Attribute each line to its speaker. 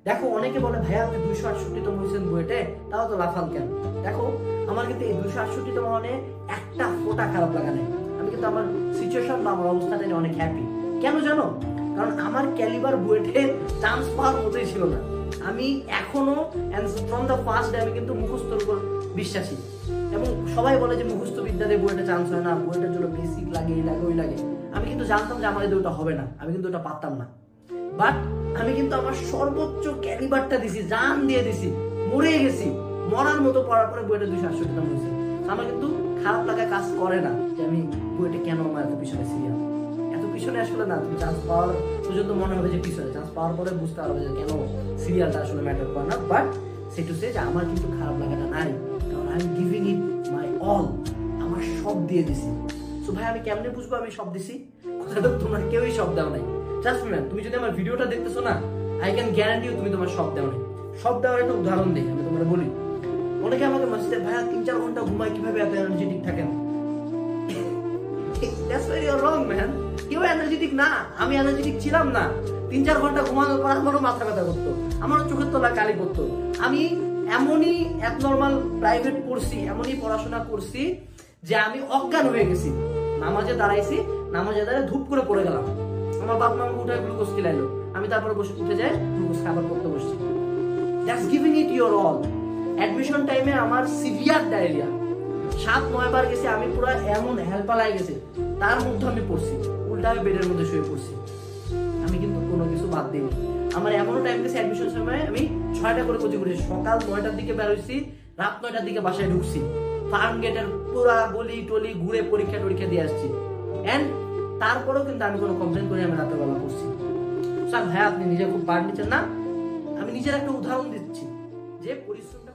Speaker 1: দেখো অনেকে বলে ভাইয়া আপনি 268তম হয়েছেন বুয়েটে, তাও তো লাফান কেন? দেখো আমার কিন্তু এই 268তম মানে একটা ফোঁটা খারাপ লাগা নেই। আমি কিন্তু আমার সিচুয়েশন বা আমার অবস্থাটা নিয়ে অনেক হ্যাপি। কেন জানো? কারণ আমার ক্যালিবার বুয়েটে চান্স পাওয়ার মতোই ছিল না। আমি এখনো ফ্রম দ্য ফার্স্ট ডে আমি কিন্তু মুখস্থর উপর বিশ্বাসী। এবং সবাই বলে যে মুখস্থ বিদ্যাতে বুয়েটে চান্স হয় না, বুয়েটের জন্য বেসিক লাগে, এই লাগে, ওই লাগে। আমি কিন্তু জানতাম যে আমার এদের ওটা হবে না, আমি কিন্তু ওটা পারতাম না। বাট আমি কিন্তু আমার সর্বোচ্চ ক্যালিবারটা দিছি, জান দিয়ে দিছি, মরে গেছি, মরার মতো পড়ার পরে বুয়েটে 268তম হয়েছে। আমার কিন্তু খারাপ লাগা কাজ করে না যে আমি বুয়েটে কেন আমার এত পিছনে সিরিয়াল, এত পিছনে আসলে না। তুমি চান্স পাওয়ার পর্যন্ত মনে হবে যে পিছনে, চান্স পাওয়ার পরে বুঝতে পারবে যে কেন সিরিয়ালটা আসলে ম্যাটার করে না। বাট সেটু সে যে আমার কিন্তু খারাপ লাগাটা নাই, কারণ I am giving it my all, আমার সব দিয়ে দিছি। সো ভাই আমি কেমনে বুঝবো আমি সব দিছি? কথা তো তোমরা কেউই সব দাও নাই। জাস্ট ম্যান তুমি যদি আমার ভিডিওটা দেখতেছো না, আই ক্যান গ্যারান্টি ইউ তুমি তোমার সব দাও নাই। সব দেওয়ার একটা উদাহরণ দিই আমি তোমাকে বলি। অনেকে আমাকে মসজিদে ভাইয়া 3-4 ঘন্টা ঘুমায় কিভাবে এত এনার্জেটিক থাকেন? That's very wrong man. কেউ এনার্জেটিক না, আমি এনার্জেটিক ছিলাম না। 3-4 ঘন্টা ঘুমানোর পর আমারও মাথা ব্যথা করতো, আমারও চোখের তলা কালি করতো। আমি এমনই অ্যাবনর্মাল প্রাইভেট পড়ছি, এমনই পড়াশোনা করছি যে আমি অজ্ঞান হয়ে গেছি। নামাজে দাঁড়াইছি, নামাজে দাঁড়ায় ধূপ করে পড়ে গেলাম। আমার বাপ মা উঠে গ্লুকোজ খিলাইলো, আমি তারপরে বসে উঠে যাই গ্লুকোজ খাবার করতে বসছি। That's giving eat your all. Admission টাইমে আমার সিভিয়ার ডায়রিয়া, 7-9 বার গেছি, আমি পুরো এমন হেলপালাই গেছে, তার মধ্যে আমি পড়ছি, উল্টা আমি বেডের মধ্যে শুয়ে পড়ছি। আমি কিন্তু কোনো কিছু বাদ দিইনি। আমার এমনও টাইম গেছে অ্যাডমিশন সময় আমি 6টা করে কোচিং করেছি, সকাল 9টার দিকে বের হইছি, রাত 9টার দিকে বাসায় ঢুকছি, ফার্ম গেটের পুরা গলি টলি ঘুরে পরীক্ষা টরীক্ষা দিয়ে আসছি। এন্ড তারপরেও কিন্তু আমি কোনো কমপ্লেন করি আমি রাতের বেলা পড়ছি। স্যার ভাই আপনি নিজে খুব পার নিচ্ছেন না, আমি নিজের একটা উদাহরণ দিচ্ছি যে পরিশ্রমটা